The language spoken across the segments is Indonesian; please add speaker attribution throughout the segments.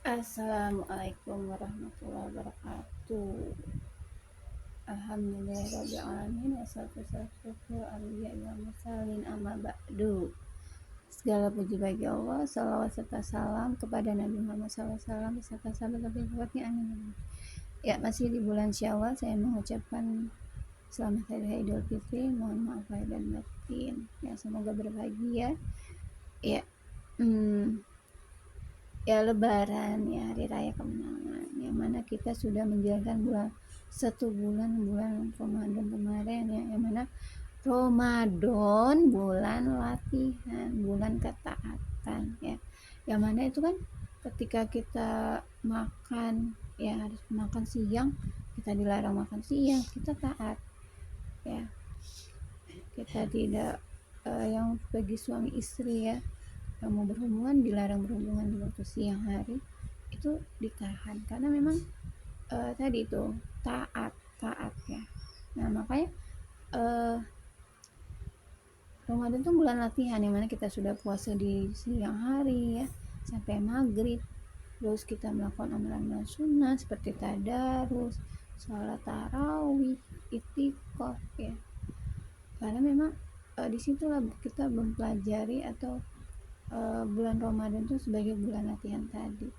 Speaker 1: Assalamualaikum warahmatullahi wabarakatuh. Alhamdulillahirabbil alamin wassalatu wassalamu ala mursalin amma ba'du. Segala puji bagi Allah, salawat serta salam kepada Nabi Muhammad SAW beserta sahabat sahabatnya, amin. Ya, masih di bulan Syawal, saya mengucapkan selamat hari raya Idul Fitri, mohon maaf lahir dan batin. Ya, semoga berbahagia. Ya, Lebaran, ya hari raya kemenangan, yang mana kita sudah menjalankan bulan Ramadan kemarin, ya, yang mana Ramadan bulan latihan, bulan ketaatan, ya, yang mana itu kan ketika kita makan, ya harus makan siang, kita dilarang makan siang, kita taat, ya, kita tidak yang bagi suami istri, ya, yang mau berhubungan dilarang berhubungan di waktu siang hari, itu ditahan karena memang tadi itu taat ya. Nah, makanya Ramadan itu bulan latihan, yang mana kita sudah puasa di siang hari, ya, sampai maghrib, terus kita melakukan amalan-amalan sunnah seperti tadarus, sholat tarawih, itikaf, ya, karena memang disitulah kita mempelajari atau bulan Ramadan itu sebagai bulan latihan tadi,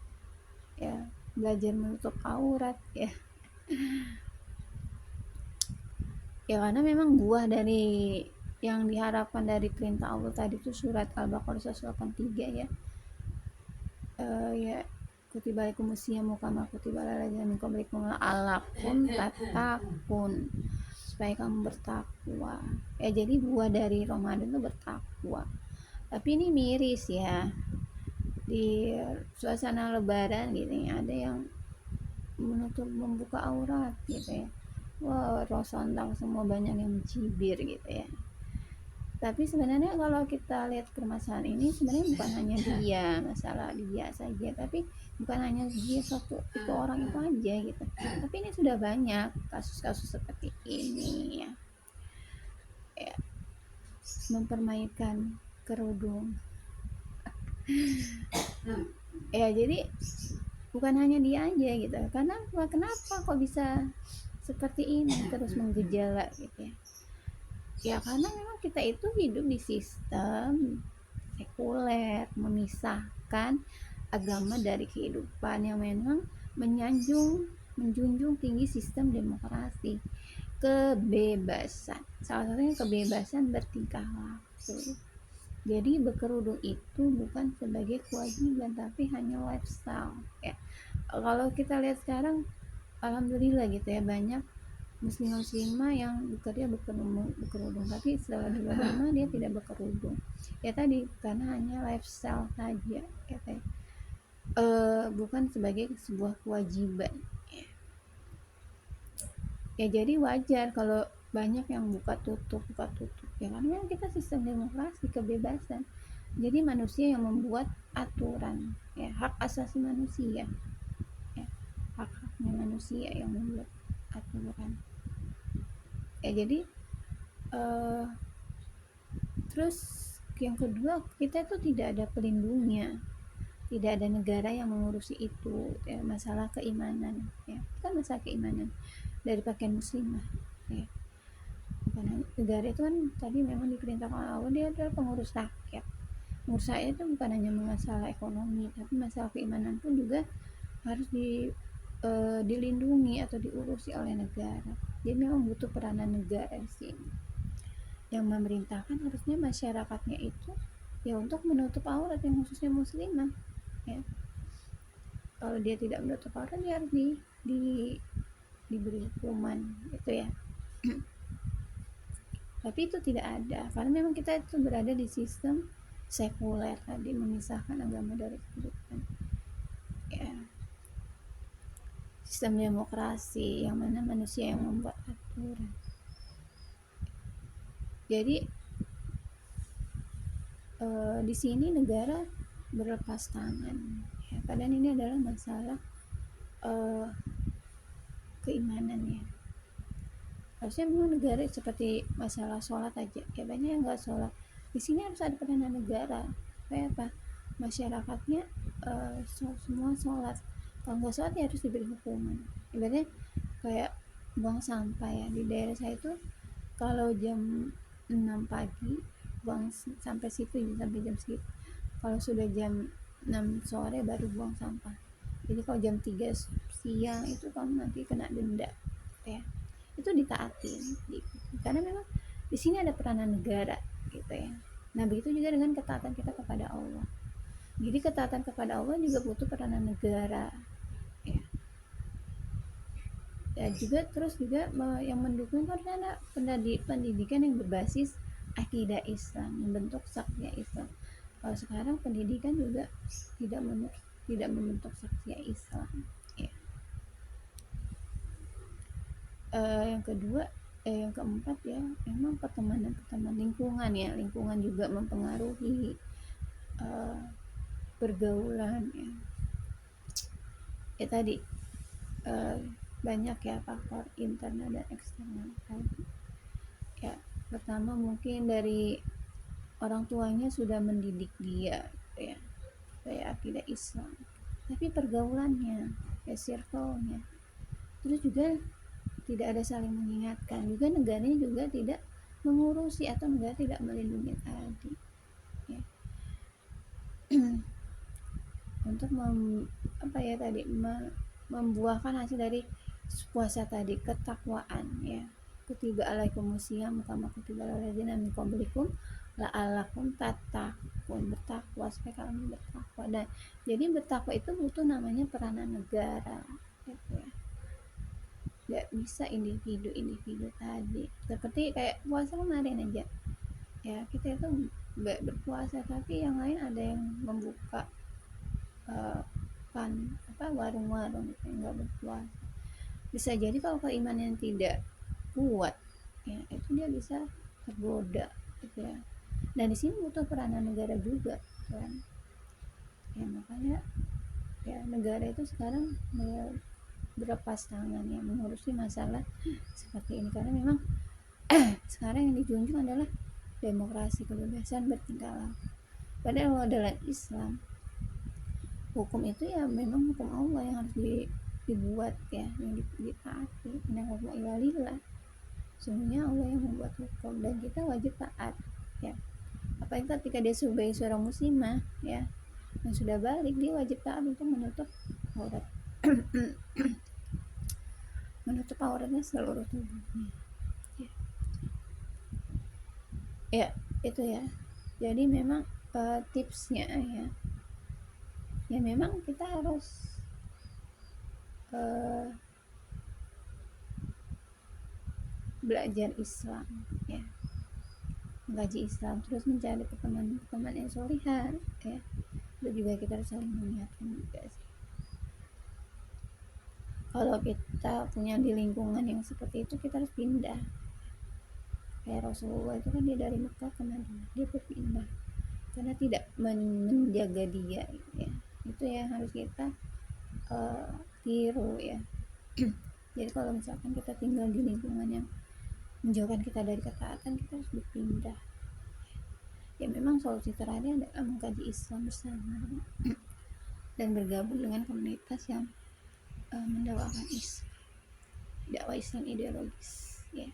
Speaker 1: ya, belajar menutup aurat, ya, karena memang buah dari yang diharapkan dari perintah Allah tadi itu surat Al-Baqarah 183, ya, ya, kutiba alaikumusiyam kama kutiba alal ladzina min qablikum la'allakum tattaqun, supaya kamu bertakwa, ya. Jadi buah dari Ramadan itu bertakwa. Tapi ini miris, ya, di suasana lebaran gitu ya, ada yang membuka aurat gitu, ya. Wah, rosontak semua, banyak yang mencibir gitu, ya. Tapi sebenarnya kalau kita lihat permasalahan ini, sebenarnya bukan hanya dia, masalah dia saja, tapi bukan hanya dia satu itu orang itu aja gitu. Tapi ini sudah banyak kasus-kasus seperti ini, ya. Ya, mempermainkan kerudung. Ya, jadi bukan hanya dia aja gitu, karena kenapa kok bisa seperti ini terus menggejala gitu, ya. Ya, karena memang kita itu hidup di sistem sekuler, memisahkan agama dari kehidupan, yang memang menjunjung tinggi sistem demokrasi, kebebasan, salah satunya kebebasan bertingkah laku. Jadi berkerudung itu bukan sebagai kewajiban, tapi hanya lifestyle, ya. Kalau kita lihat sekarang, alhamdulillah gitu, ya, banyak muslimah yang bekerja berkerudung, tapi setelah di luar rumah dia tidak berkerudung, ya, tadi karena hanya lifestyle saja, ya, bukan sebagai sebuah kewajiban, ya. Ya, jadi wajar kalau banyak yang buka tutup, ya, karena memang kita sistem demokrasi, kebebasan. Jadi manusia yang membuat aturan, ya, hak asasi manusia, ya, hak-haknya manusia yang membuat aturan, ya. Jadi terus yang kedua, kita itu tidak ada pelindungnya, tidak ada negara yang mengurusi itu, ya, masalah keimanan, ya, kan masalah keimanan dari pakaian muslimah, ya. Karena negara itu kan tadi memang diperintahkan Allah, dia adalah pengurus rakyat. Menurut saya itu bukan hanya masalah ekonomi, tapi masalah keimanan pun juga harus dilindungi atau diurusi oleh negara. Jadi memang butuh peranan negara di sini. Yang memerintahkan harusnya masyarakatnya itu, ya, untuk menutup aurat, yang khususnya muslimah, ya. Kalau dia tidak menutup aurat, dia harus diberi hukuman itu, ya. Tapi itu tidak ada, karena memang kita itu berada di sistem sekuler tadi, memisahkan agama dari kehidupan, ya, sistem demokrasi yang mana manusia yang membuat aturan. Jadi di sini negara berlepas tangan, ya, padahal ini adalah masalah keimanan, ya. Harusnya memang negara seperti masalah sholat aja, ya, banyak yang nggak sholat, di sini harus ada peranan negara. Supaya apa? masyarakatnya semua sholat, kalau nggak sholat ya harus diberi hukuman. Ibaratnya kayak buang sampah ya, di daerah saya itu kalau jam 6 pagi buang sampai situ, sampai jam segitu. Kalau sudah jam 6 sore baru buang sampah. Jadi kalau jam 3 siang itu kamu nanti kena denda ya. Itu ditaatin gitu. Karena memang di sini ada peranan negara gitu ya. Nah begitu juga dengan ketaatan kita kepada Allah. Jadi ketaatan kepada Allah juga butuh peranan negara ya. Ya juga terus juga yang mendukung itu adalah pendidikan yang berbasis akidah Islam, membentuk saksya Islam. Kalau sekarang pendidikan juga tidak membentuk saksya Islam ya. Yang kedua yang keempat ya, memang pertemanan lingkungan ya, lingkungan juga mempengaruhi pergaulan ya. Ya tadi banyak ya faktor internal dan eksternal tadi ya. Pertama mungkin dari orang tuanya sudah mendidik dia ya kayak akidah Islam, tapi pergaulannya ya circle-nya, terus juga tidak ada saling mengingatkan, juga negaranya juga tidak mengurusi atau negara tidak melindungi tadi ya. Untuk membuahkan hasil dari puasa tadi, ketakwaan ya. Kutiba alaikumusiyam kama kutiba alal ladzina min qablikum la'allakum tattaqun, bertakwa supaya kalian bertakwa. Dan jadi bertakwa itu butuh namanya peranan negara gitu ya. Gak bisa individu tadi, seperti kayak puasa kemarin aja ya, kita itu berpuasa tapi yang lain ada yang membuka warung-warung gitu, nggak berpuasa. Bisa jadi kalau keimanan tidak kuat ya, itu dia bisa tergoda gitu ya. Dan di sini butuh peranan negara juga kan ya, makanya ya negara itu sekarang berlepas tangan ya mengurusi masalah seperti ini, karena memang sekarang yang dijunjung adalah demokrasi, kebebasan bertingkah laku. Padahal dalam Islam hukum itu ya memang hukum Allah yang harus dibuat ya, yang ditaati. Nah hukum ilalillah, semuanya Allah yang membuat hukum dan kita wajib taat ya. Apalagi ketika dia sebagai seorang muslimah ya yang sudah balik, dia wajib taat untuk menutup aurat menutup auratnya seluruh tubuhnya ya itu ya. Jadi memang tipsnya ya memang kita harus belajar Islam ya, mengkaji Islam, terus mencari teman-teman yang solihah ya. Itu juga kita harus saling mengingatkan juga sih. Kalau kita punya di lingkungan yang seperti itu, kita harus pindah. Kayak Rasulullah itu kan dia dari Mekah ke Madinah, dia berpindah karena tidak menjaga dia ya. Itu yang harus kita tiru ya. Jadi kalau misalkan kita tinggal di lingkungan yang menjauhkan kita dari ketaatan, kita harus berpindah ya. Memang solusi terakhir adalah mengkaji Islam bersama dan bergabung dengan komunitas yang mendakwakan Islam, dakwah Islam ideologis ya.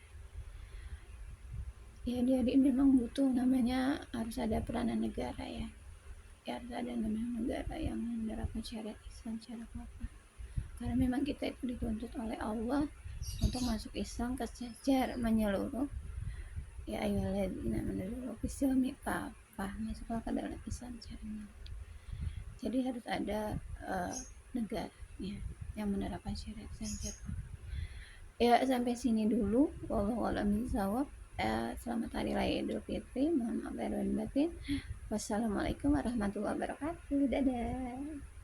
Speaker 1: Ya jadi memang butuh namanya, harus ada peranan negara ya, harus ada namanya negara yang menerapkan syariat Islam secara total, karena memang kita itu dituntut oleh Allah untuk masuk Islam secara menyeluruh ya. Ayyuhalladzina amanu bislami kafah, masuklah ke dalam Islam secara menyeluruh. Jadi harus ada negara ya yang menerapkan syariat Islam. Ya sampai sini dulu, wallahu a'lam bishawab. Selamat hari raya Idul Fitri, mohon maaf lahir dan batin. Wassalamualaikum warahmatullahi wabarakatuh. Dadah.